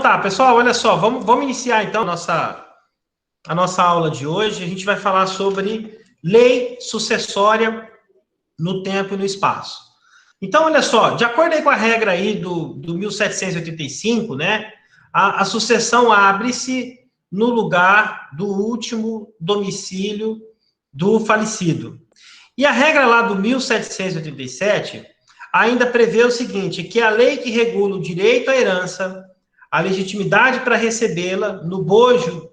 tá, pessoal, olha só, vamos iniciar então a nossa aula de hoje. A gente vai falar sobre lei sucessória no tempo e no espaço. Então, olha só, de acordo aí com a regra aí do 1785, né, a sucessão abre-se no lugar do último domicílio do falecido. E a regra lá do 1787 ainda prevê o seguinte, que a lei que regula o direito à herança, a legitimidade para recebê-la no bojo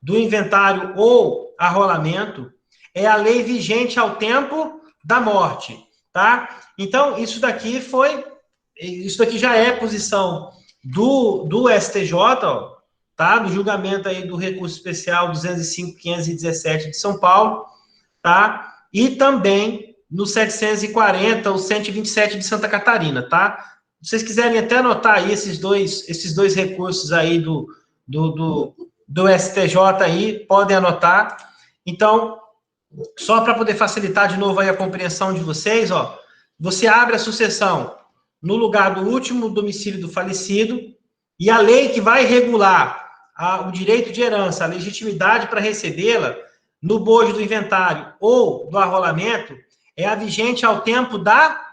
do inventário ou arrolamento, é a lei vigente ao tempo da morte, tá? Então, isso daqui já é posição do STJ, ó, tá? Do julgamento aí do recurso especial 205.517 de São Paulo, tá? E também no 740 ou 127 de Santa Catarina, tá? Se vocês quiserem até anotar aí esses dois recursos aí do STJ aí, podem anotar. Então, só para poder facilitar de novo aí a compreensão de vocês, ó, você abre a sucessão no lugar do último domicílio do falecido e a lei que vai regular o direito de herança, a legitimidade para recebê-la, no bojo do inventário ou do arrolamento, é a vigente ao tempo da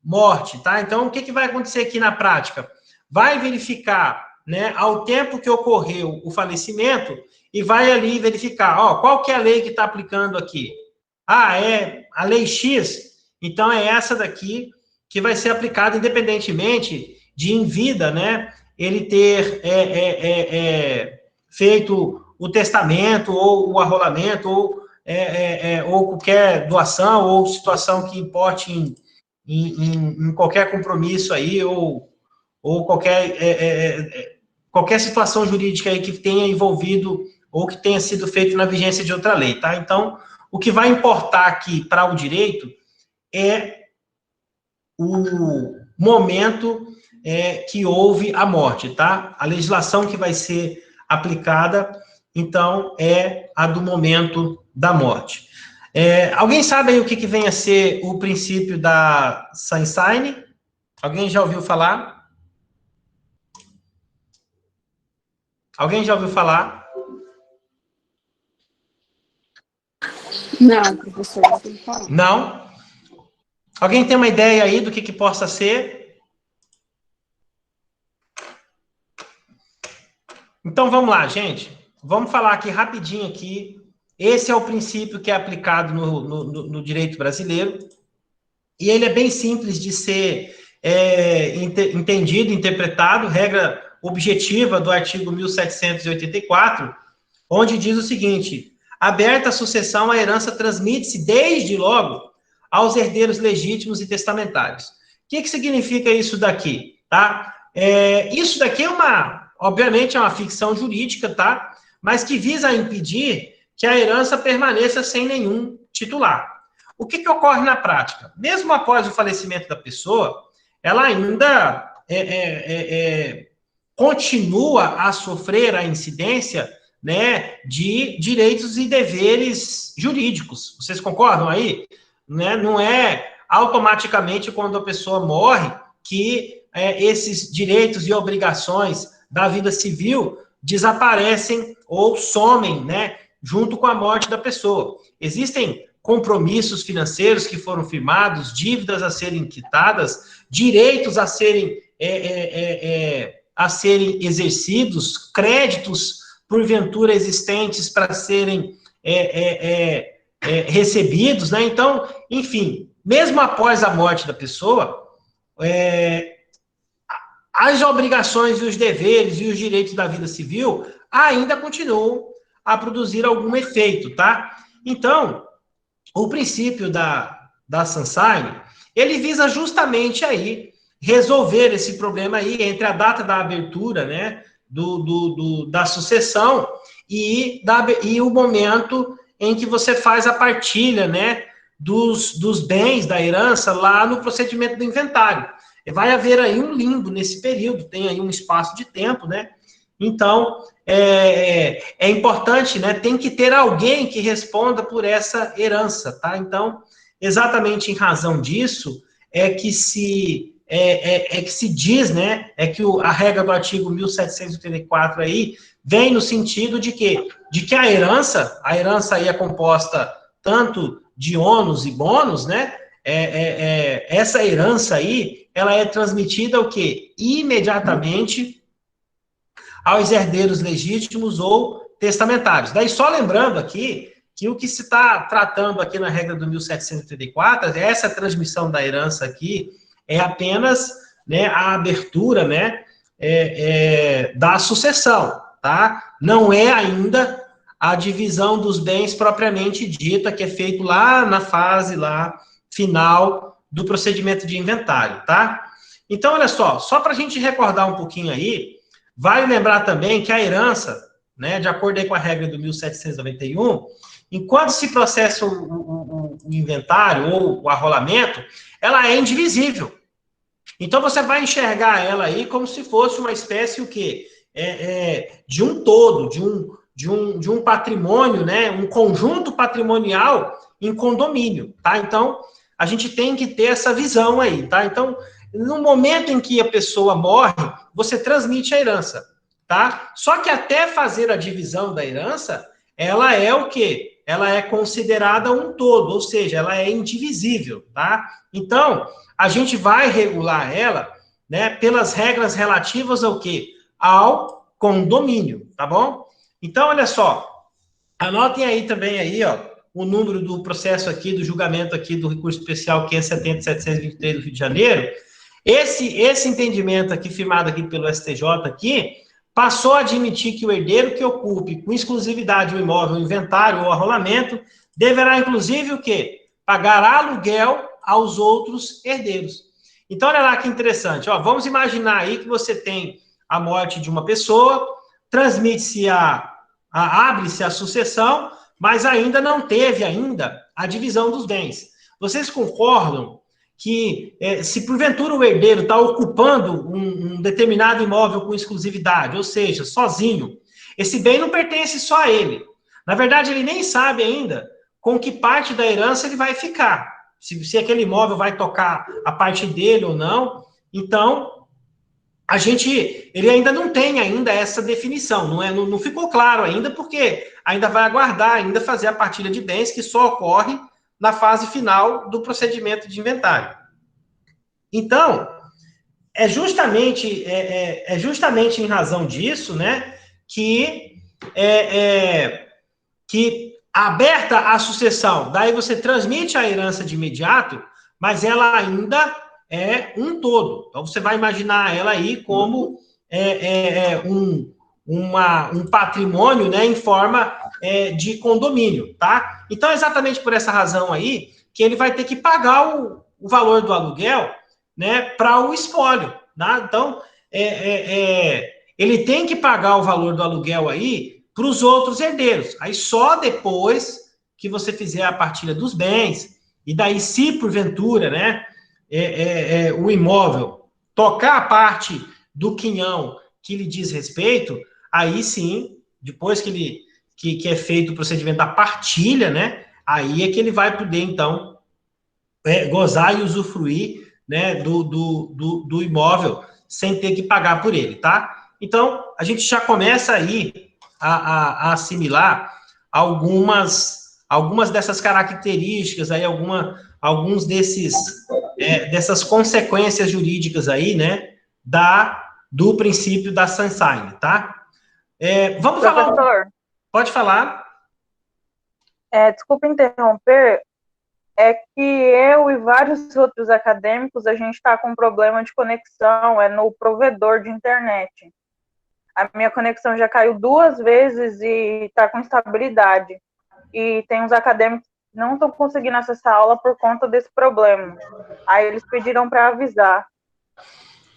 morte, tá? Então, o que vai acontecer aqui na prática? Vai verificar, né, ao tempo que ocorreu o falecimento e vai ali verificar, ó, qual que é a lei que está aplicando aqui? Ah, é a lei X, então é essa daqui que vai ser aplicada independentemente de em vida, né, ele ter feito o testamento, ou o arrolamento, ou qualquer doação, ou situação que importe em qualquer compromisso aí, ou qualquer situação jurídica aí que tenha envolvido, ou que tenha sido feito na vigência de outra lei, tá? Então, o que vai importar aqui para o direito é o momento que houve a morte, tá? A legislação que vai ser aplicada, então, é a do momento da morte. Alguém sabe aí o que vem a ser o princípio da Sunshine? Alguém já ouviu falar? Alguém já ouviu falar? Não, professor, não tem que falar. Não? Alguém tem uma ideia aí do que possa ser? Então, vamos lá, gente. Vamos falar aqui rapidinho aqui. Esse é o princípio que é aplicado no direito brasileiro. E ele é bem simples de ser entendido, interpretado. Regra objetiva do artigo 1784, onde diz o seguinte: aberta a sucessão, a herança transmite-se desde logo aos herdeiros legítimos e testamentários. O que significa isso daqui? Tá? Isso daqui obviamente, é uma ficção jurídica, tá? Mas que visa impedir que a herança permaneça sem nenhum titular. O que ocorre na prática? Mesmo após o falecimento da pessoa, ela ainda continua a sofrer a incidência, né, de direitos e deveres jurídicos. Vocês concordam aí? Né? Não é automaticamente quando a pessoa morre que esses direitos e obrigações da vida civil desaparecem ou somem, né, junto com a morte da pessoa. Existem compromissos financeiros que foram firmados, dívidas a serem quitadas, direitos a serem exercidos, créditos porventura existentes para serem recebidos, né? Então, enfim, mesmo após a morte da pessoa, as obrigações e os deveres e os direitos da vida civil ainda continuam a produzir algum efeito, tá? Então, o princípio da Sunshine, ele visa justamente aí resolver esse problema aí entre a data da abertura, né, da sucessão e o momento em que você faz a partilha, né, dos bens, da herança, lá no procedimento do inventário. Vai haver aí um limbo nesse período, tem aí um espaço de tempo, né? Então, é importante, né? Tem que ter alguém que responda por essa herança, tá? Então, exatamente em razão disso, é que se que se diz, né, é que a regra do artigo 1784 aí vem no sentido de que a herança aí é composta tanto de ônus e bônus, né, essa herança aí, ela é transmitida o quê? Imediatamente aos herdeiros legítimos ou testamentários. Daí, só lembrando aqui, que o que se está tratando aqui na regra do 1784, essa transmissão da herança aqui, é apenas, né, a abertura, né, da sucessão, tá? Não é ainda a divisão dos bens propriamente dita, que é feito lá na fase lá final do procedimento de inventário, tá? Então, olha só para a gente recordar um pouquinho aí, vale lembrar também que a herança, né, de acordo aí com a regra do 1791, enquanto se processa o inventário ou o arrolamento, ela é indivisível. Então, você vai enxergar ela aí como se fosse uma espécie, o quê? De um todo, de um patrimônio, né? Um conjunto patrimonial em condomínio, tá? Então, a gente tem que ter essa visão aí, tá? Então, no momento em que a pessoa morre, você transmite a herança, tá? Só que até fazer a divisão da herança, ela é o quê? Ela é considerada um todo, ou seja, ela é indivisível, tá? Então, a gente vai regular ela, né, pelas regras relativas ao quê? Ao condomínio, tá bom? Então, olha só, anotem aí também aí, ó, o número do processo aqui, do julgamento aqui do recurso especial 570.723 do Rio de Janeiro. Esse entendimento aqui, firmado aqui pelo STJ aqui, passou a admitir que o herdeiro que ocupe com exclusividade o imóvel, o inventário ou arrolamento, deverá, inclusive, o quê? Pagar aluguel aos outros herdeiros. Então, olha lá que interessante. Ó, vamos imaginar aí que você tem a morte de uma pessoa, transmite-se abre-se a sucessão, mas ainda não teve ainda a divisão dos bens. Vocês concordam que, se porventura o herdeiro está ocupando um determinado imóvel com exclusividade, ou seja, sozinho, esse bem não pertence só a ele. Na verdade, ele nem sabe ainda com que parte da herança ele vai ficar. Se aquele imóvel vai tocar a parte dele ou não. Então, ele ainda não tem ainda essa definição, não ficou claro ainda, porque ainda vai aguardar, ainda fazer a partilha de bens, que só ocorre na fase final do procedimento de inventário. Então, é justamente em razão disso, né, que aberta a sucessão, daí você transmite a herança de imediato, mas ela ainda é um todo. Então, você vai imaginar ela aí como um patrimônio, né, em forma de condomínio, tá? Então, exatamente por essa razão aí, que ele vai ter que pagar o valor do aluguel, né, para o espólio, tá? Então, ele tem que pagar o valor do aluguel aí para os outros herdeiros. Aí só depois que você fizer a partilha dos bens, e daí, se porventura, né, o imóvel tocar a parte do quinhão que lhe diz respeito, aí sim, depois que é feito o procedimento da partilha, né, aí é que ele vai poder, então, gozar e usufruir, né, do imóvel sem ter que pagar por ele, tá? Então, a gente já começa aí a assimilar algumas dessas características aí, alguns dessas consequências jurídicas aí, né, do princípio da Sunshine, tá? Vamos falar... Professor, Pode falar. Desculpa interromper, é que eu e vários outros acadêmicos, a gente está com um problema de conexão, no provedor de internet. A minha conexão já caiu 2 vezes e está com instabilidade. E tem uns acadêmicos que não estão conseguindo acessar a aula por conta desse problema. Aí eles pediram para avisar.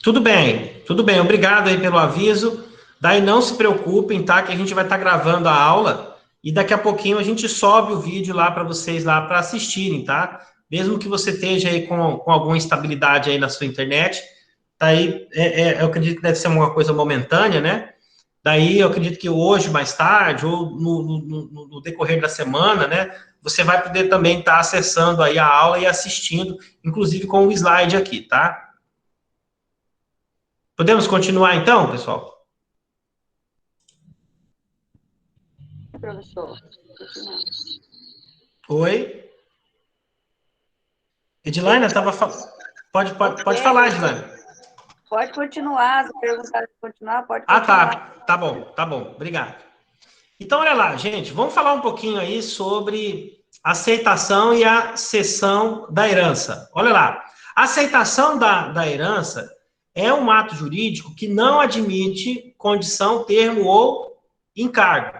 Tudo bem, obrigado aí pelo aviso. Daí não se preocupem, tá? Que a gente vai estar gravando a aula e daqui a pouquinho a gente sobe o vídeo lá para vocês lá para assistirem, tá? Mesmo que você esteja aí com alguma instabilidade aí na sua internet, daí eu acredito que deve ser uma coisa momentânea, né? Daí eu acredito que hoje, mais tarde, ou no decorrer da semana, né? Você vai poder também estar acessando aí a aula e assistindo, inclusive com o slide aqui, tá? Podemos continuar então, pessoal? Professor. Oi? Edilane, estava falando. Pode falar, Edilane. Pode continuar, se perguntar se continuar, pode Ah, continuar. tá bom, obrigado. Então, olha lá, gente, vamos falar um pouquinho aí sobre aceitação e a cessão da herança. Olha lá, a aceitação da herança é um ato jurídico que não admite condição, termo ou encargo,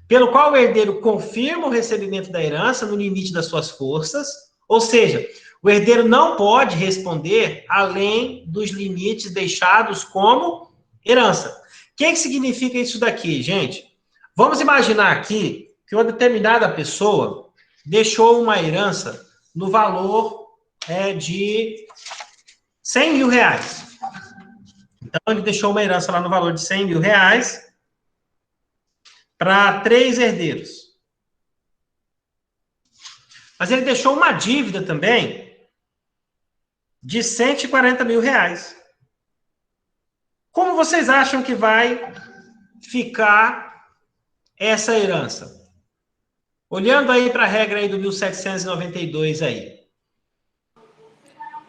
pelo qual o herdeiro confirma o recebimento da herança no limite das suas forças, ou seja, o herdeiro não pode responder além dos limites deixados como herança. O que significa isso daqui, gente? Vamos imaginar aqui que uma determinada pessoa deixou uma herança no valor de 100 mil reais. Então, ele deixou uma herança lá no valor de 100 mil reais para 3 herdeiros. Mas ele deixou uma dívida também de 140 mil reais. Como vocês acham que vai ficar essa herança? Olhando aí para a regra aí do 1792 aí.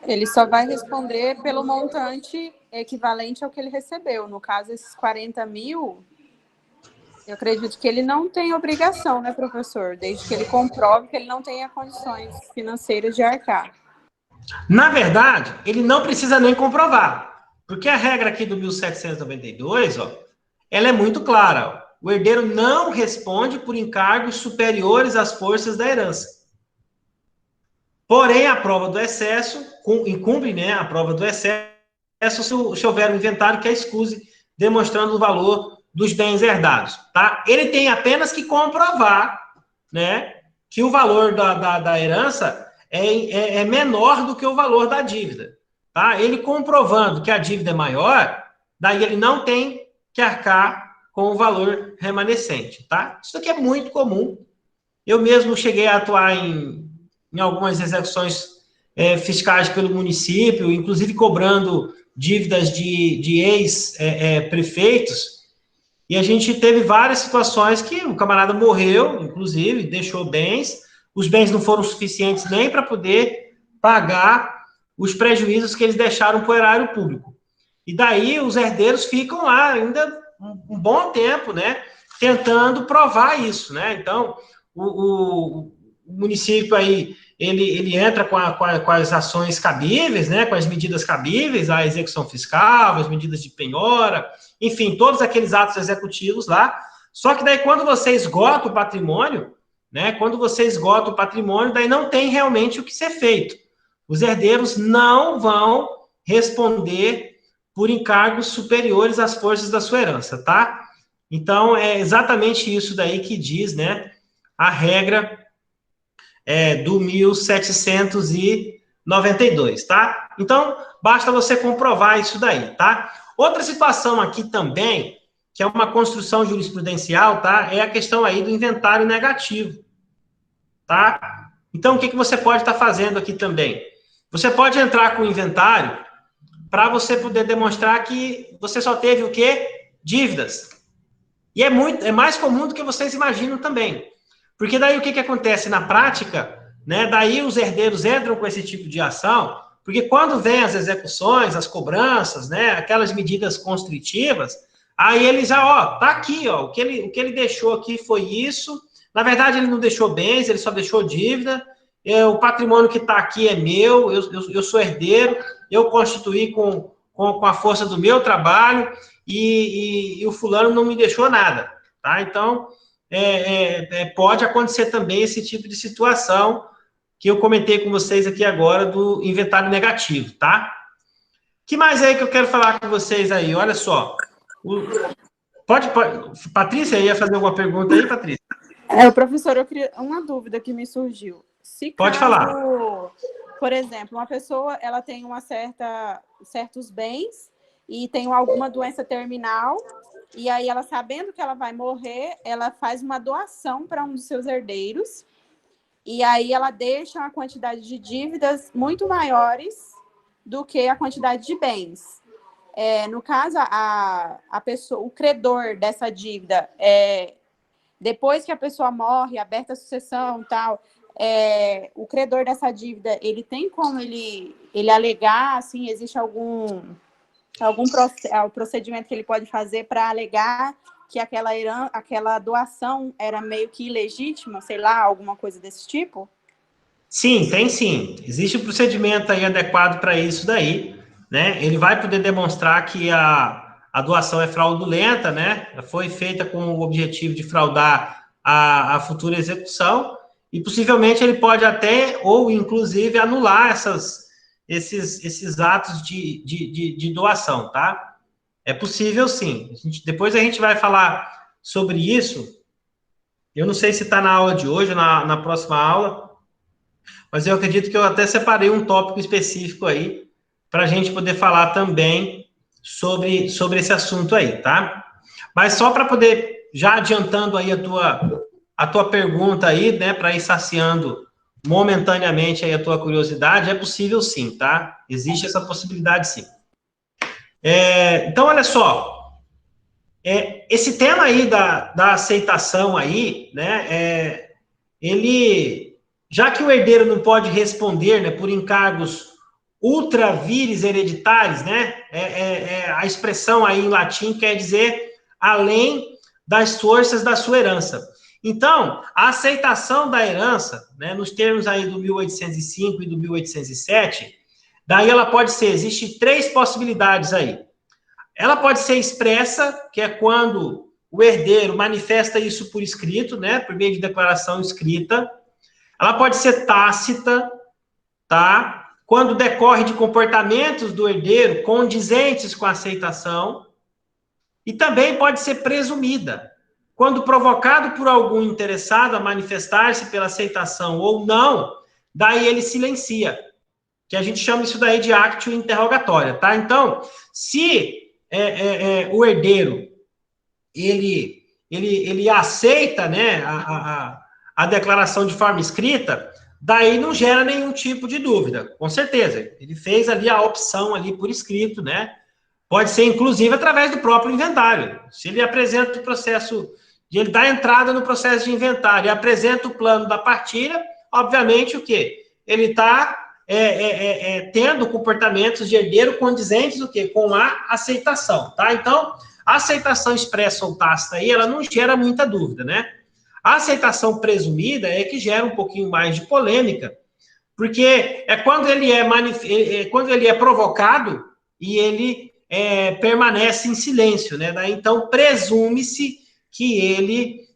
Ele só vai responder pelo montante equivalente ao que ele recebeu. No caso, esses 40 mil, eu acredito que ele não tem obrigação, né, professor? Desde que ele comprove que ele não tenha condições financeiras de arcar. Na verdade, ele não precisa nem comprovar, porque a regra aqui do 1792, ó, ela é muito clara. Ó. O herdeiro não responde por encargos superiores às forças da herança. Porém, a prova do excesso, incumbe, né, a prova do excesso se houver um inventário que a excuse, demonstrando o valor dos bens herdados, tá? Ele tem apenas que comprovar, né, que o valor da herança é menor do que o valor da dívida, tá? Ele comprovando que a dívida é maior, daí ele não tem que arcar com o valor remanescente, tá? Isso aqui é muito comum. Eu mesmo cheguei a atuar em algumas execuções fiscais pelo município, inclusive cobrando dívidas de ex-prefeitos, e a gente teve várias situações que o camarada morreu, inclusive, deixou bens, os bens não foram suficientes nem para poder pagar os prejuízos que eles deixaram para o erário público. E daí os herdeiros ficam lá ainda um bom tempo, né, tentando provar isso, né? Então, o município aí, ele entra com as ações cabíveis, né, com as medidas cabíveis, a execução fiscal, as medidas de penhora, enfim, todos aqueles atos executivos lá. Só que daí, quando você esgota o patrimônio, né, daí não tem realmente o que ser feito. Os herdeiros não vão responder por encargos superiores às forças da sua herança, tá? Então, é exatamente isso daí que diz, né, a regra do 1792, tá? Então, basta você comprovar isso daí, tá? Outra situação aqui também, que é uma construção jurisprudencial, tá? É a questão aí do inventário negativo, tá? Então, o que você pode estar fazendo aqui também? Você pode entrar com o inventário para você poder demonstrar que você só teve o quê? Dívidas. E é mais comum do que vocês imaginam também. Porque daí o que acontece na prática, né? Daí os herdeiros entram com esse tipo de ação, porque quando vem as execuções, as cobranças, né? Aquelas medidas constritivas, aí ele já, ó, tá aqui, ó, o que ele deixou aqui foi isso. Na verdade, ele não deixou bens, ele só deixou dívida. O patrimônio que está aqui é meu, eu sou herdeiro, eu constituí com a força do meu trabalho e o fulano não me deixou nada, tá? Então, pode acontecer também esse tipo de situação que eu comentei com vocês aqui agora do inventário negativo, tá? Que mais aí que eu quero falar com vocês aí? Olha só. Pode. Patrícia, ia fazer alguma pergunta aí, Patrícia? Professor, eu queria uma dúvida que me surgiu. Se pode caso, falar. Por exemplo, uma pessoa ela tem certos bens e tem alguma doença terminal, e aí ela, sabendo que ela vai morrer, ela faz uma doação para um dos seus herdeiros, e aí ela deixa uma quantidade de dívidas muito maiores do que a quantidade de bens. No caso, a pessoa, o credor dessa dívida, depois que a pessoa morre, aberta a sucessão e tal, o credor dessa dívida, ele tem como ele alegar, assim, existe algum procedimento que ele pode fazer para alegar que aquela doação era meio que ilegítima, sei lá, alguma coisa desse tipo? Sim, tem sim. Existe um procedimento aí adequado para isso daí, né? Ele vai poder demonstrar que a doação é fraudulenta, né? Foi feita com o objetivo de fraudar a futura execução, e possivelmente ele pode até, ou inclusive, anular esses atos de doação, tá? É possível sim. Depois a gente vai falar sobre isso. Eu não sei se está na aula de hoje ou na próxima aula, mas eu acredito que eu até separei um tópico específico aí para a gente poder falar também sobre esse assunto aí, tá? Mas só para poder, já adiantando aí a tua pergunta aí, né, para ir saciando momentaneamente aí a tua curiosidade, é possível sim, tá? Existe essa possibilidade sim. Então, olha só, esse tema aí da aceitação aí, né, já que o herdeiro não pode responder, né, por encargos ultra vires hereditários, né, a expressão aí em latim quer dizer além das forças da sua herança. Então, a aceitação da herança, né, nos termos aí do 1805 e do 1807, daí ela pode ser, existem 3 possibilidades aí. Ela pode ser expressa, que é quando o herdeiro manifesta isso por escrito, né, por meio de declaração escrita. Ela pode ser tácita, tá? Quando decorre de comportamentos do herdeiro condizentes com a aceitação. E também pode ser presumida, quando provocado por algum interessado a manifestar-se pela aceitação ou não, daí ele silencia, que a gente chama isso daí de actio interrogatória, tá? Então, se o herdeiro ele aceita, né, a declaração de forma escrita, daí não gera nenhum tipo de dúvida, com certeza. Ele fez ali a opção ali por escrito, né? Pode ser, inclusive, através do próprio inventário. Se ele apresenta o processo, ele dá entrada no processo de inventário e apresenta o plano da partilha, obviamente, o quê? Ele está tendo comportamentos de herdeiro condizentes o quê? Com a aceitação, tá? Então, a aceitação expressa ou tácita aí, ela não gera muita dúvida, né? A aceitação presumida é que gera um pouquinho mais de polêmica, porque é quando ele é provocado e ele permanece em silêncio, né? Daí, então, presume-se que ele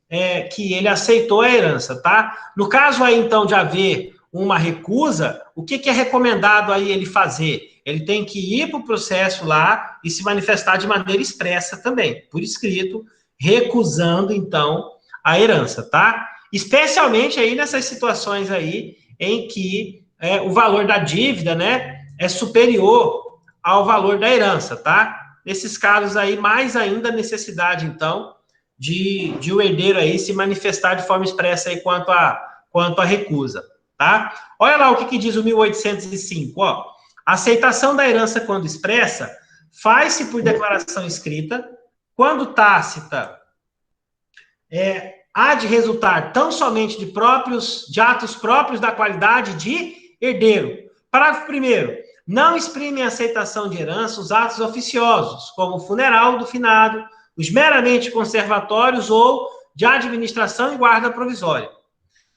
aceitou a herança, tá? No caso aí, então, de haver uma recusa, o que é recomendado aí ele fazer? Ele tem que ir para o processo lá e se manifestar de maneira expressa também, por escrito, recusando, então, a herança, tá? Especialmente aí nessas situações aí em que o valor da dívida, né, é superior ao valor da herança, tá? Nesses casos aí, mais ainda a necessidade, então, de o herdeiro aí se manifestar de forma expressa aí quanto à recusa, tá? Olha lá o que diz o 1805, ó. A aceitação da herança quando expressa faz-se por declaração escrita, quando tácita há de resultar tão somente de atos próprios da qualidade de herdeiro. Parágrafo 1º. Não exprimem aceitação de herança os atos oficiosos, como o funeral do finado, os meramente conservatórios ou de administração e guarda provisória.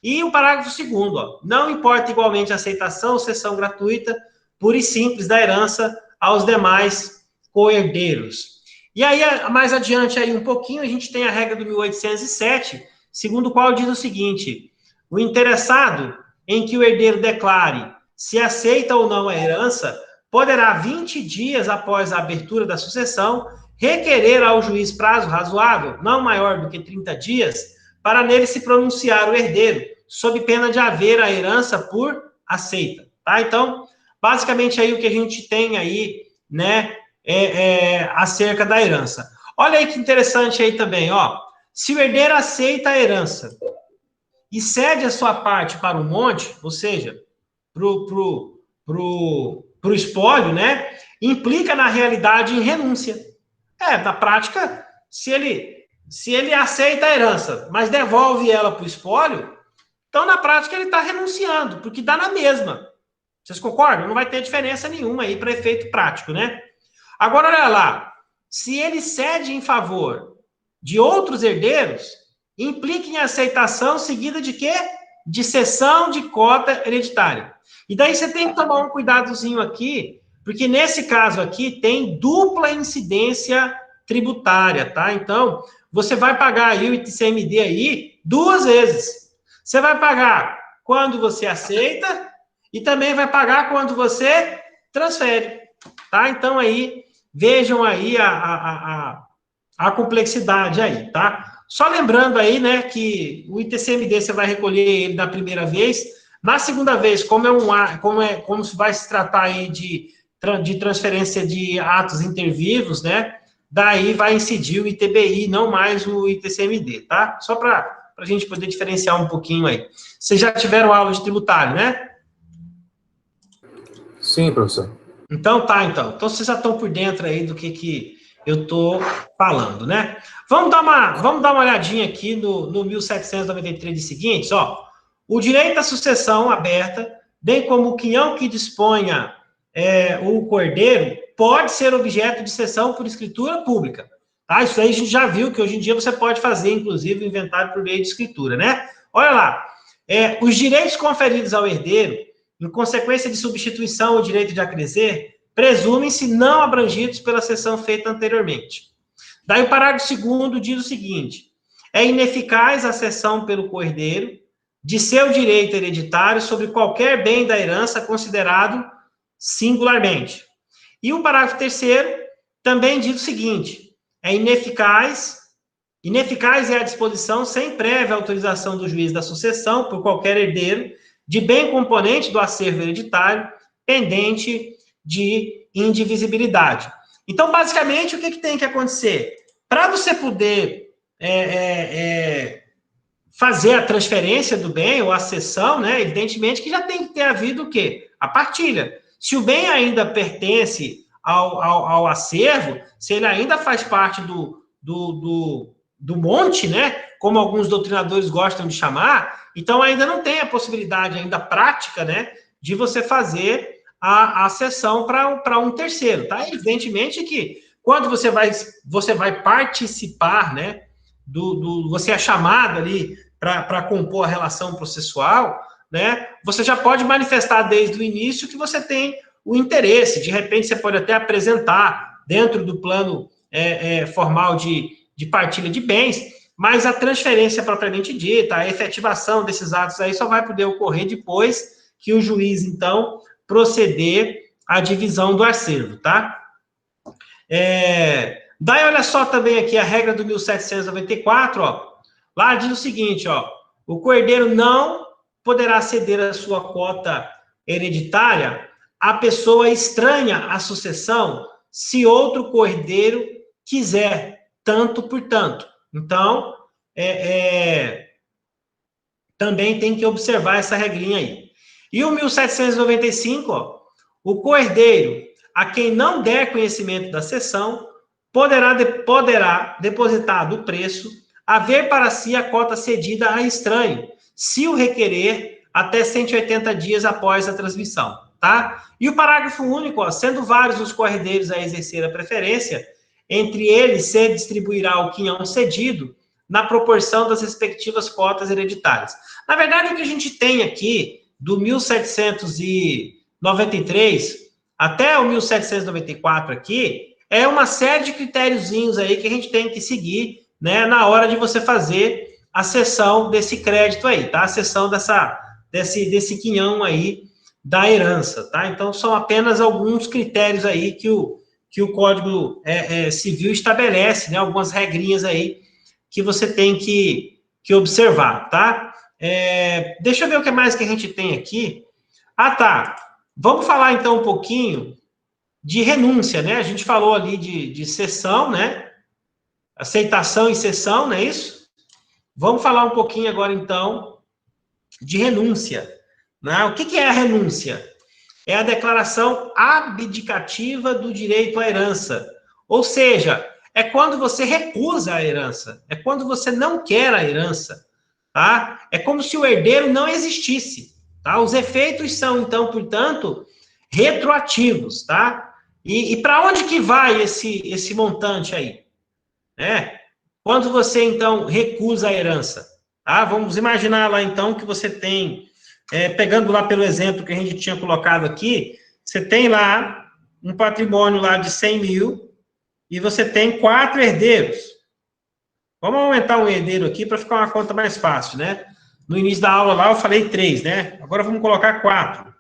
E o parágrafo 2º, ó, não importa igualmente a aceitação ou cessão gratuita, pura e simples, da herança aos demais coherdeiros. E aí, mais adiante aí um pouquinho, a gente tem a regra do 1807, segundo o qual diz o seguinte: o interessado em que o herdeiro declare se aceita ou não a herança, poderá, 20 dias após a abertura da sucessão, requerer ao juiz prazo razoável, não maior do que 30 dias, para nele se pronunciar o herdeiro, sob pena de haver a herança por aceita, tá? Então, basicamente aí o que a gente tem aí, né, acerca da herança. Olha aí que interessante aí também, ó. Se o herdeiro aceita a herança e cede a sua parte para o monte, ou seja, pro espólio, né? implica na realidade em renúncia. Na prática, se ele aceita a herança, mas devolve ela para o espólio, então na prática ele está renunciando, porque dá na mesma. Vocês concordam? Não vai ter diferença nenhuma aí para efeito prático, né? Agora, olha lá, se ele cede em favor de outros herdeiros, implica em aceitação seguida de quê? De cessão de cota hereditária. E daí você tem que tomar um cuidadozinho aqui, porque nesse caso aqui tem dupla incidência tributária, tá? Então, você vai pagar aí o ITCMD aí 2 vezes. Você vai pagar quando você aceita e também vai pagar quando você transfere, tá? Então, aí, vejam aí a complexidade aí, tá? Só lembrando aí, né, que o ITCMD você vai recolher ele na primeira vez. Na segunda vez, como vai se tratar aí de transferência de atos intervivos, né, daí vai incidir o ITBI, não mais o ITCMD, tá? Só para a gente poder diferenciar um pouquinho aí. Vocês já tiveram aula de tributário, né? Sim, professor. Então tá, então. Então vocês já estão por dentro aí do que eu estou falando, né? Vamos dar uma olhadinha aqui no 1793 de seguintes, ó. O direito à sucessão aberta, bem como o quinhão que disponha o cordeiro, pode ser objeto de cessão por escritura pública. Tá? Isso aí a gente já viu que hoje em dia você pode fazer, inclusive, o inventário por meio de escritura, né? Olha lá. Os direitos conferidos ao herdeiro, em consequência de substituição ou direito de acrescer, presumem-se não abrangidos pela cessão feita anteriormente. Daí o parágrafo 2º diz o seguinte: é ineficaz a cessão pelo cordeiro de seu direito hereditário sobre qualquer bem da herança considerado singularmente. E o parágrafo 3º também diz o seguinte: é ineficaz é a disposição sem prévia autorização do juiz da sucessão por qualquer herdeiro de bem componente do acervo hereditário pendente de indivisibilidade. Então, basicamente, o que tem que acontecer? Para você poder fazer a transferência do bem ou a cessão, né, evidentemente que já tem que ter havido o quê? A partilha. Se o bem ainda pertence ao acervo, se ele ainda faz parte do monte, né, como alguns doutrinadores gostam de chamar, então ainda não tem a possibilidade ainda prática, né, de você fazer a cessão para um terceiro, tá? Evidentemente que quando você vai participar, né, você é chamado ali para compor a relação processual, né, você já pode manifestar desde o início que você tem o interesse, de repente você pode até apresentar dentro do plano formal de partilha de bens, mas a transferência propriamente dita, a efetivação desses atos aí só vai poder ocorrer depois que o juiz, então, proceder à divisão do acervo, tá? Daí, olha só também aqui a regra do 1794, ó. Lá diz o seguinte, ó: o cordeiro não poderá ceder a sua cota hereditária à pessoa estranha à sucessão se outro cordeiro quiser, tanto por tanto. Então, também tem que observar essa regrinha aí. E o 1795, ó: o cordeiro, a quem não der conhecimento da cessão, poderá depositar do preço, haver para si a cota cedida a estranho, se o requerer, até 180 dias após a transmissão, tá? E o parágrafo único, ó: sendo vários os cordeiros a exercer a preferência, entre eles se distribuirá o quinhão cedido na proporção das respectivas cotas hereditárias. Na verdade, o que a gente tem aqui, do 1793 até o 1794 aqui, é uma série de critériozinhos aí que a gente tem que seguir, né, na hora de você fazer a cessão desse crédito aí, tá? A cessão desse quinhão aí da herança, tá? Então, são apenas alguns critérios aí que o Código Civil estabelece, né? Algumas regrinhas aí que você tem que observar, tá? Deixa eu ver o que mais que a gente tem aqui. Ah, tá. Vamos falar, então, um pouquinho de renúncia, né? A gente falou ali de cessão, né? Aceitação e cessão, não é isso? Vamos falar um pouquinho agora, então, de renúncia, né? O que é a renúncia? é a declaração abdicativa do direito à herança. Ou seja, é quando você recusa a herança, é quando você não quer a herança, tá? É como se o herdeiro não existisse, tá? Os efeitos são, então, portanto, retroativos, tá? E para onde que vai esse montante aí? Quando você, então, recusa a herança, tá? Vamos imaginar lá, então, que você tem, pegando lá pelo exemplo que a gente tinha colocado aqui, você tem lá um patrimônio lá de 100 mil e você tem 4 herdeiros. Vamos aumentar um herdeiro aqui para ficar uma conta mais fácil, né? No início da aula lá eu falei 3, né? Agora vamos colocar 4.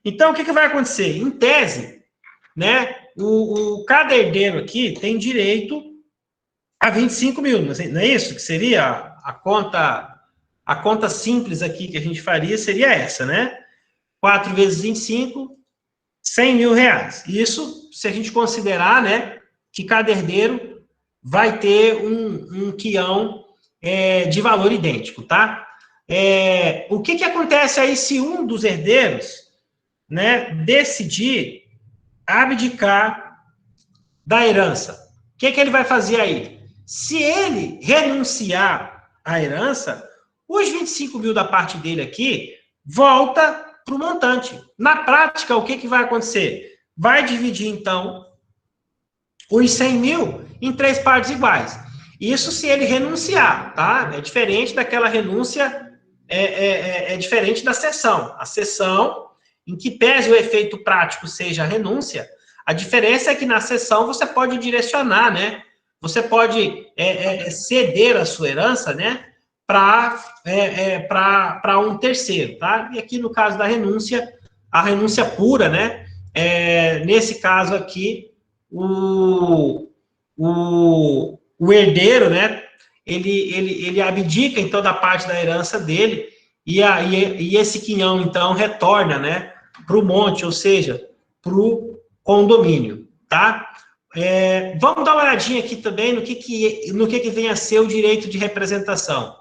Então, o que vai acontecer? Em tese, né, cada herdeiro aqui tem direito a 25 mil, não é isso? Que seria a conta simples aqui que a gente faria seria essa, né? 4 vezes 25, 100 mil reais. Isso, se a gente considerar, né, que cada herdeiro vai ter um quião de valor idêntico, tá? O que acontece aí se um dos herdeiros, né, decidir abdicar da herança? O que ele vai fazer aí? Se ele renunciar à herança, os 25 mil da parte dele aqui volta para o montante. Na prática, o que vai acontecer? Vai dividir, então, os 100 mil em 3 partes iguais. Isso se ele renunciar, tá? É diferente daquela renúncia, é diferente da cessão. A cessão, em que pese o efeito prático seja a renúncia, a diferença é que na cessão você pode direcionar, né? Você pode ceder a sua herança, né, para um terceiro, tá? E aqui no caso da renúncia, a renúncia pura, né? Nesse caso aqui, o herdeiro, né? Ele abdica então da parte da herança dele e esse quinhão então retorna, né, para o monte, ou seja, para o condomínio, tá? Vamos dar uma olhadinha aqui também no que vem a ser o direito de representação.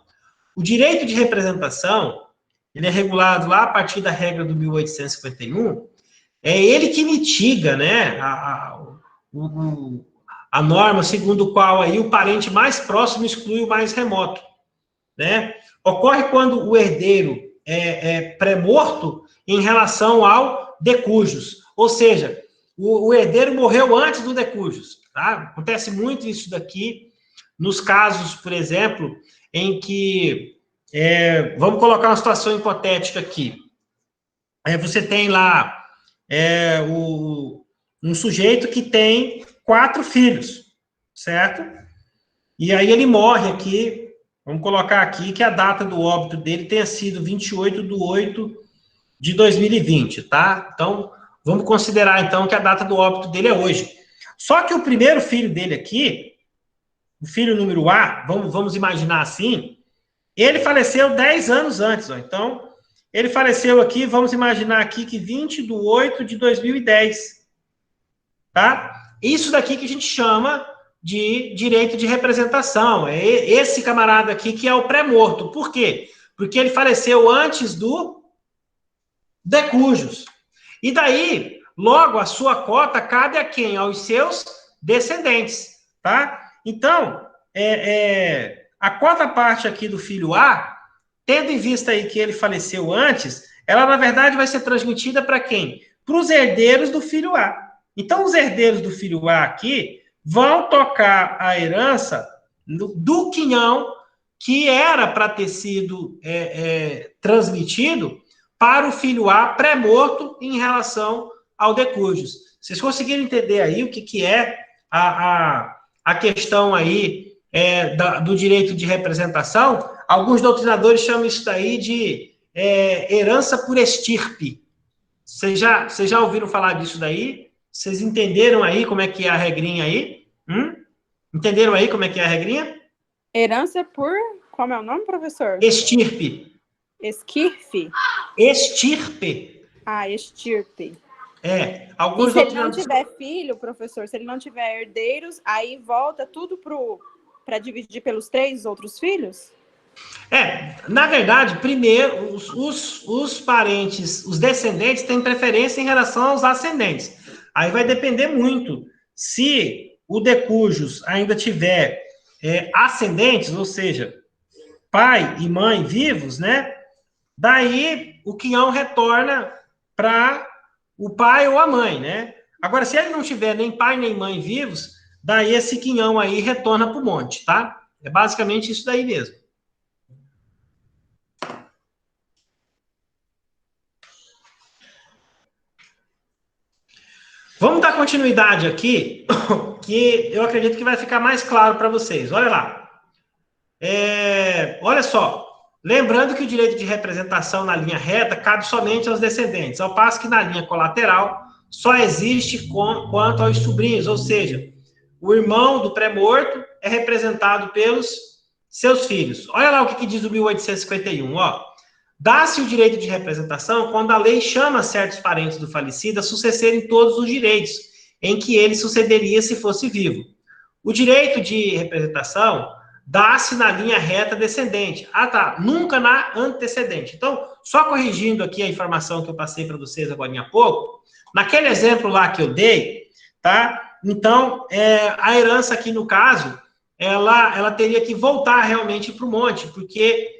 O direito de representação, ele é regulado lá a partir da regra do 1851, é ele que mitiga, né, a norma segundo o qual aí o parente mais próximo exclui o mais remoto, né? Ocorre quando o herdeiro é pré-morto em relação ao de cujus, ou seja, o herdeiro morreu antes do de cujus, tá? Acontece muito isso daqui nos casos, por exemplo, em que, vamos colocar uma situação hipotética aqui, você tem lá um sujeito que tem 4 filhos, certo? E aí ele morre aqui, vamos colocar aqui que a data do óbito dele tenha sido 28/8/2020, tá? Então, vamos considerar, então, que a data do óbito dele é hoje. Só que o primeiro filho dele aqui, o filho número A, vamos imaginar assim, ele faleceu 10 anos antes, ó. Então, ele faleceu aqui, vamos imaginar aqui que 20/8/2010, tá? Isso daqui que a gente chama de direito de representação. É esse camarada aqui que é o pré-morto. Por quê? Porque ele faleceu antes do de cujus. E daí, logo, a sua cota cabe a quem? Aos seus descendentes, tá? Então, a quarta parte aqui do filho A, tendo em vista aí que ele faleceu antes, ela, na verdade, vai ser transmitida para quem? Para os herdeiros do filho A. Então, os herdeiros do filho A aqui vão tocar a herança do quinhão que era para ter sido transmitido para o filho A pré-morto em relação ao de cujus. Vocês conseguiram entender aí o que é a questão aí do direito de representação? Alguns doutrinadores chamam isso daí de herança por estirpe. Vocês já ouviram falar disso daí? Vocês entenderam aí como é que é a regrinha aí? Entenderam aí como é que é a regrinha? Herança por... Como é o nome, professor? Estirpe. Esquirfe? Estirpe. Ah, estirpe. Alguns e se ele não tiver filho, professor, se ele não tiver herdeiros, aí volta tudo para dividir pelos 3 outros filhos? Na verdade, primeiro, os parentes, os descendentes têm preferência em relação aos ascendentes. Aí vai depender muito. Se o de cujos ainda tiver ascendentes, ou seja, pai e mãe vivos, né? Daí o quinhão retorna para o pai ou a mãe, né? Agora, se ele não tiver nem pai nem mãe vivos, daí esse quinhão aí retorna para o monte, tá? É basicamente isso daí mesmo. Vamos dar continuidade aqui, que eu acredito que vai ficar mais claro para vocês. Olha lá. Olha só. Lembrando que o direito de representação na linha reta cabe somente aos descendentes, ao passo que na linha colateral só existe quanto aos sobrinhos, ou seja, o irmão do pré-morto é representado pelos seus filhos. Olha lá o que diz o 1851, ó. Dá-se o direito de representação quando a lei chama certos parentes do falecido a sucederem todos os direitos em que ele sucederia se fosse vivo. O direito de representação dá-se na linha reta descendente. Ah, tá. Nunca na antecedente. Então, só corrigindo aqui a informação que eu passei para vocês agora há pouco, naquele exemplo lá que eu dei, tá? Então, a herança aqui, no caso, ela teria que voltar realmente para o monte, porque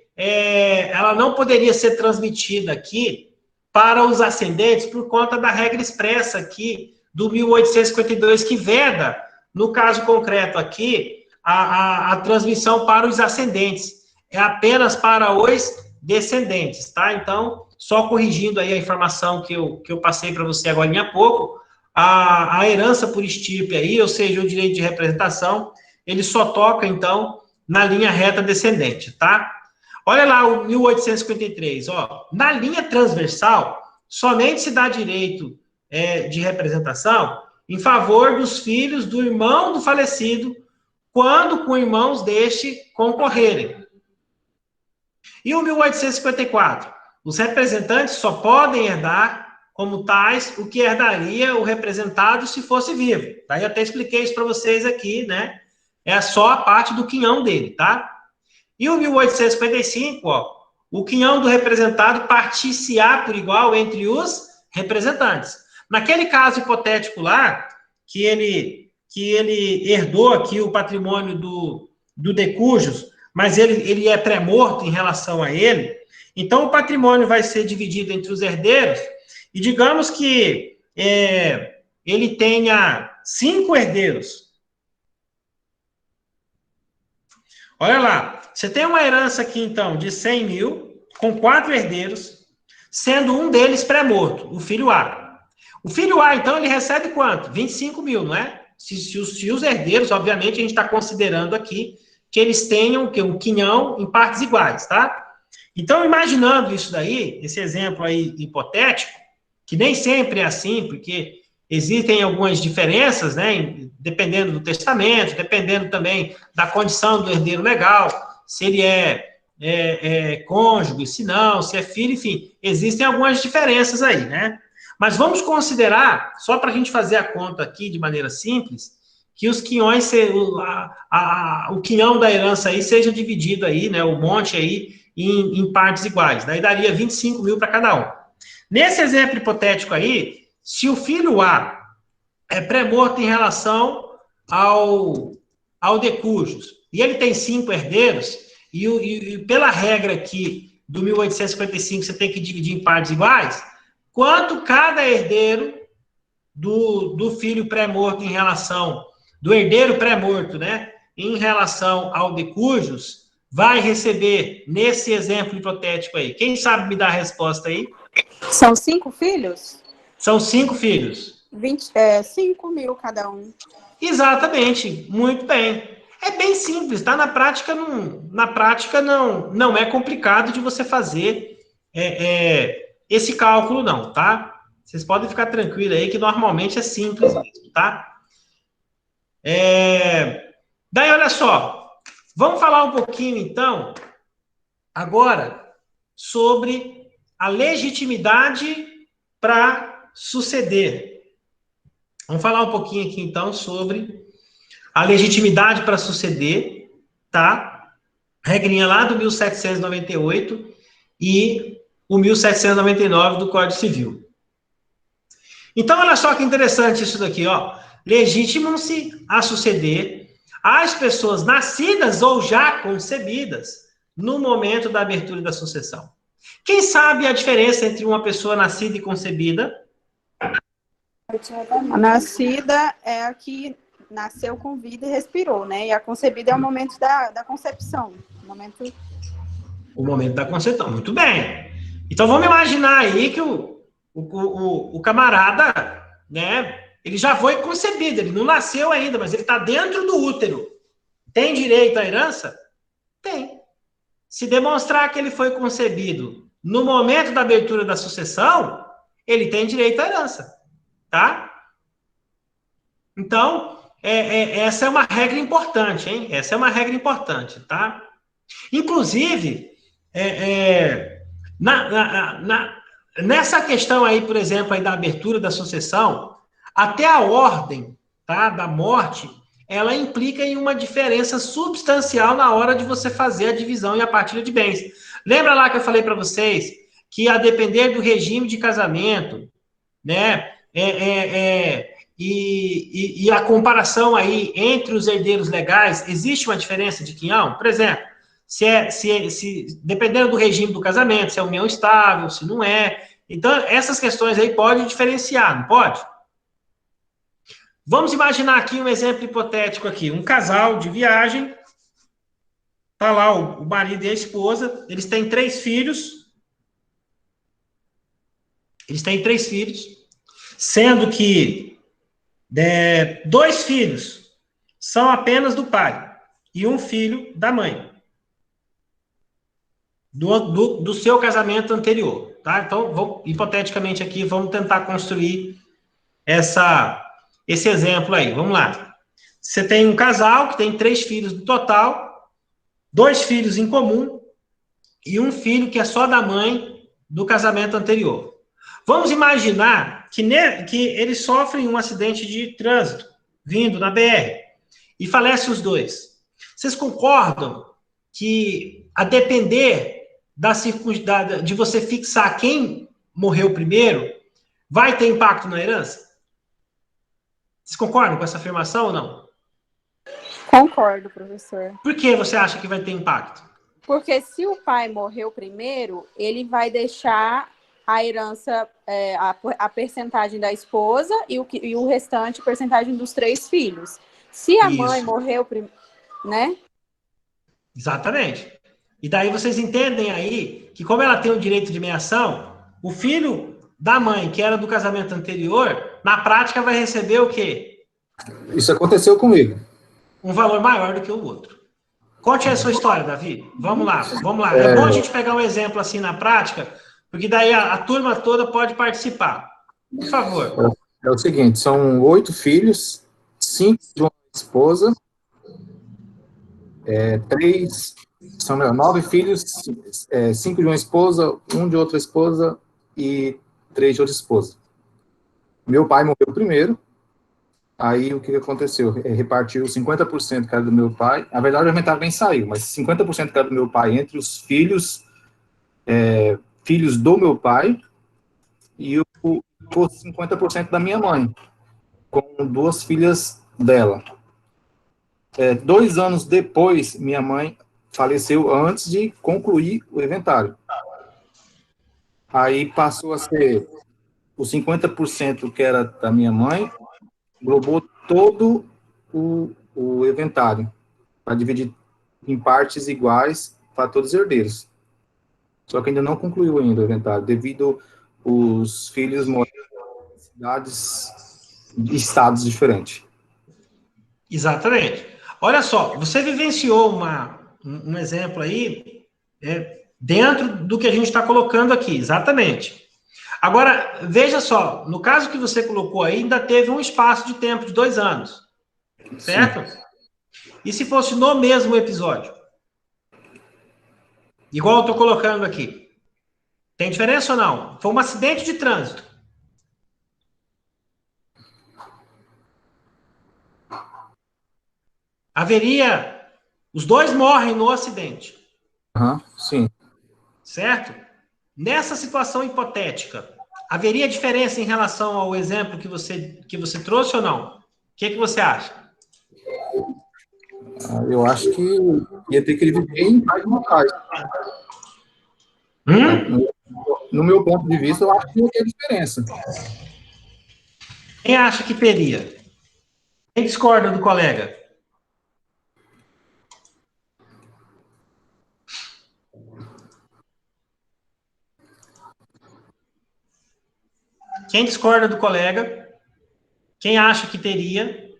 ela não poderia ser transmitida aqui para os ascendentes por conta da regra expressa aqui do 1852, que veda, no caso concreto aqui, a transmissão para os ascendentes. É apenas para os descendentes, tá? Então, só corrigindo aí a informação que eu passei para você agora há pouco, a herança por estirpe aí, ou seja, o direito de representação, ele só toca, então, na linha reta descendente, tá? Olha lá o 1853, ó. Na linha transversal, somente se dá direito de representação em favor dos filhos do irmão do falecido, quando com irmãos deste concorrerem. E o 1854? Os representantes só podem herdar, como tais, o que herdaria o representado se fosse vivo. Daí eu até expliquei isso para vocês aqui, né? É só a parte do quinhão dele, tá? E o 1855, ó, o quinhão do representado partir-se-á por igual entre os representantes. Naquele caso hipotético lá, que ele herdou aqui o patrimônio do de cujos, mas ele é pré-morto em relação a ele, então o patrimônio vai ser dividido entre os herdeiros, e digamos que ele tenha 5 herdeiros. Olha lá, você tem uma herança aqui, então, de 100 mil, com 4 herdeiros, sendo um deles pré-morto, o filho A. O filho A, então, ele recebe quanto? 25 mil, não é? Se os herdeiros, obviamente, a gente está considerando aqui que eles tenham um quinhão em partes iguais, tá? Então, imaginando isso daí, esse exemplo aí hipotético, que nem sempre é assim, porque existem algumas diferenças, né, dependendo do testamento, dependendo também da condição do herdeiro legal, se ele é cônjuge, se não, se é filho, enfim, existem algumas diferenças aí, né? Mas vamos considerar, só para a gente fazer a conta aqui de maneira simples, que os quinhões, o quinhão da herança aí seja dividido aí, né, o monte aí, em partes iguais. Daí daria 25 mil para cada um. Nesse exemplo hipotético aí, se o filho A é pré-morto em relação ao de cujos, e ele tem 5 herdeiros, e pela regra aqui do 1855, você tem que dividir em partes iguais, quanto cada herdeiro do filho pré-morto em relação, do herdeiro pré-morto, né, em relação ao de cujos, vai receber nesse exemplo hipotético aí? Quem sabe me dar a resposta aí? São 5 filhos? São 5 filhos. 5 mil cada um. Exatamente, muito bem. É bem simples, tá? Na prática não é complicado de você fazer esse cálculo, não, tá? Vocês podem ficar tranquilos aí que normalmente é simples mesmo, tá? Daí, olha só, vamos falar um pouquinho, então, agora, sobre a legitimidade para suceder. Vamos falar um pouquinho aqui, então, sobre a legitimidade para suceder, tá? regrinha lá do 1798 e o 1799 do Código Civil. Então, olha só que interessante isso daqui, ó. Legitimam-se a suceder às pessoas nascidas ou já concebidas no momento da abertura da sucessão. Quem sabe a diferença entre uma pessoa nascida e concebida? A nascida é a que nasceu com vida e respirou, né? E a concebida é o momento da concepção. O momento da concepção. Muito bem. Então, vamos imaginar aí que o camarada, né, ele já foi concebido, ele não nasceu ainda, mas ele está dentro do útero. Tem direito à herança? Tem. Se demonstrar que ele foi concebido no momento da abertura da sucessão, ele tem direito à herança, tá? Então, essa é uma regra importante, hein? Essa é uma regra importante, tá? Inclusive, nessa questão aí, por exemplo, aí da abertura da sucessão, até a ordem, tá, da morte, ela implica em uma diferença substancial na hora de você fazer a divisão e a partilha de bens. Lembra lá que eu falei para vocês que, a depender do regime de casamento, né, e a comparação aí entre os herdeiros legais, existe uma diferença de quinhão? Por exemplo, dependendo do regime do casamento, se é união estável, se não é. Então, essas questões aí podem diferenciar, não pode? Vamos imaginar aqui um exemplo hipotético aqui. Um casal de viagem, tá lá o marido e a esposa, eles têm 3 filhos. Sendo que 2 filhos são apenas do pai e um filho da mãe. Do seu casamento anterior, tá? Então, hipoteticamente aqui, vamos tentar construir esse exemplo aí. Vamos lá. Você tem um casal que tem 3 filhos no total, 2 filhos em comum e um filho que é só da mãe do casamento anterior. Vamos imaginar que eles sofrem um acidente de trânsito vindo na BR e falecem os 2. Vocês concordam que, a depender de você fixar quem morreu primeiro, vai ter impacto na herança? Vocês concordam com essa afirmação ou não? Concordo, professor. Por que você acha que vai ter impacto? Porque se o pai morreu primeiro, ele vai deixar a herança, a percentagem da esposa e o restante, a percentagem dos 3 filhos. Se a mãe morreu primeiro, né? Exatamente. E daí vocês entendem aí que, como ela tem o direito de meação, o filho da mãe, que era do casamento anterior, na prática vai receber o quê? Isso aconteceu comigo. Um valor maior do que o outro. Conte a sua história, Davi. Vamos lá. É bom a gente pegar um exemplo assim na prática, porque daí a turma toda pode participar. Por favor. É o seguinte, são 8 filhos, 5 de uma esposa, 9 filhos, 5 de uma esposa, 1 de outra esposa e 3 de outra esposa. Meu pai morreu primeiro, aí o que aconteceu? Repartiu 50% que era do meu pai, na verdade o inventário nem saiu, mas 50% que era do meu pai entre os filhos do meu pai e o 50% da minha mãe, com 2 filhas dela. 2 anos depois, minha mãe faleceu antes de concluir o inventário. Aí passou a ser os 50% que era da minha mãe, englobou todo o inventário, para dividir em partes iguais para todos os herdeiros. Só que ainda não concluiu ainda o inventário, devido os filhos morarem em cidades e estados diferentes. Exatamente. Olha só, você vivenciou um exemplo aí dentro do que a gente está colocando aqui, exatamente. Agora, veja só, no caso que você colocou aí, ainda teve um espaço de tempo de 2 anos, certo? Sim. E se fosse no mesmo episódio? Igual eu estou colocando aqui. Tem diferença ou não? Foi um acidente de trânsito. Os 2 morrem no acidente. Sim. Certo? Nessa situação hipotética, haveria diferença em relação ao exemplo que você trouxe ou não? O que você acha? Eu acho que ia ter que ele viver em pais locais. No meu ponto de vista, eu acho que não tem diferença. Quem acha que teria? Quem discorda do colega? Quem discorda do colega? Quem acha que teria?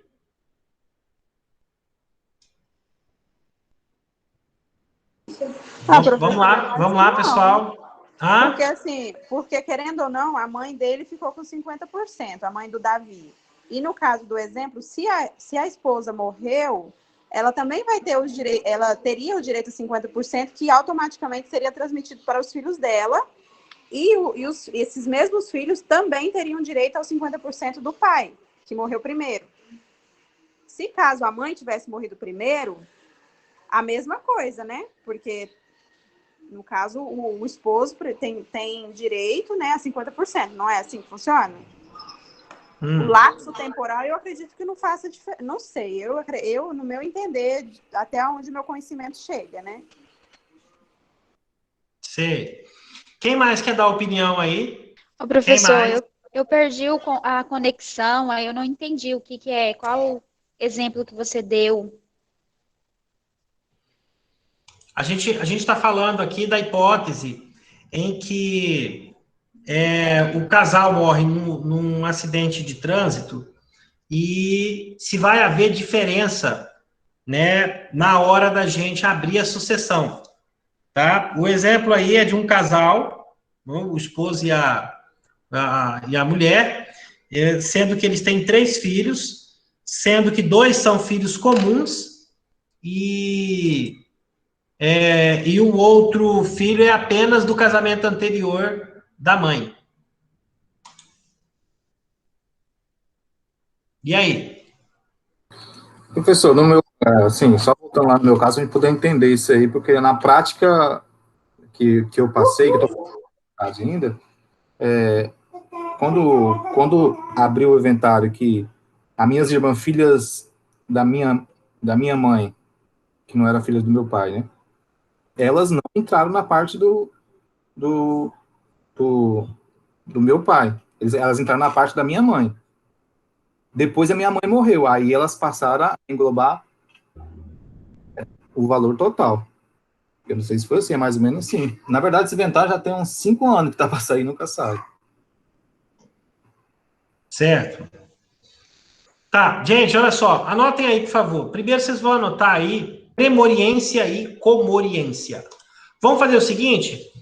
Vamos lá, pessoal. Porque assim, querendo ou não, a mãe dele ficou com 50%, a mãe do Davi. E no caso do exemplo, se a esposa morreu, ela também vai ter ela teria o direito a 50%, que automaticamente seria transmitido para os filhos dela, e esses mesmos filhos também teriam direito aos 50% do pai, que morreu primeiro. Se caso a mãe tivesse morrido primeiro, a mesma coisa, né? Porque, no caso, o esposo tem direito, né, a 50%, não é assim que funciona? O lapso temporal, eu acredito que não faça diferença. Não sei, eu, no meu entender, até onde meu conhecimento chega, né? Sei. Quem mais quer dar opinião aí? Ô, professor, eu perdi a conexão, aí eu não entendi o que é, qual o exemplo que você deu. A gente está falando aqui da hipótese em que o casal morre num acidente de trânsito e se vai haver diferença, né, na hora da gente abrir a sucessão, tá? O exemplo aí é de um casal, o esposo e a mulher, sendo que eles têm 3 filhos, sendo que 2 são filhos comuns e o outro filho é apenas do casamento anterior da mãe. E aí? Professor, assim, só voltando lá no meu caso, a gente poder entender isso aí, porque na prática que eu passei, que eu estou falando ainda, quando abriu o inventário que as minhas irmãs, filhas da minha mãe, que não eram filhas do meu pai, né, elas não entraram na parte do meu pai. Elas entraram na parte da minha mãe. Depois a minha mãe morreu, aí elas passaram a englobar o valor total. Eu não sei se foi assim, é mais ou menos assim. Na verdade, esse inventário já tem uns 5 anos que tá para sair e nunca sai. Certo. Tá, gente, olha só, anotem aí, por favor. Primeiro vocês vão anotar aí premoriência e comoriência. Vamos fazer o seguinte,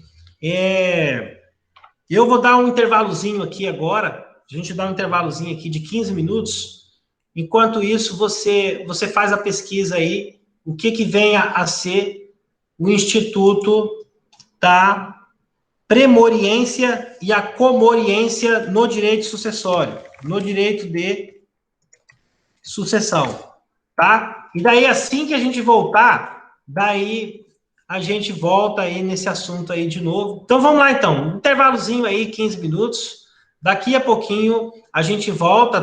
eu vou dar um intervalozinho aqui agora, a gente dá um intervalozinho aqui de 15 minutos, enquanto isso você faz a pesquisa aí, o que vem a ser o Instituto da Premoriência e a Comoriência no direito sucessório, no direito de sucessão, tá? E daí, assim que a gente voltar, daí a gente volta aí nesse assunto aí de novo. Então, vamos lá, então. Um intervalozinho aí, 15 minutos. Daqui a pouquinho, a gente volta.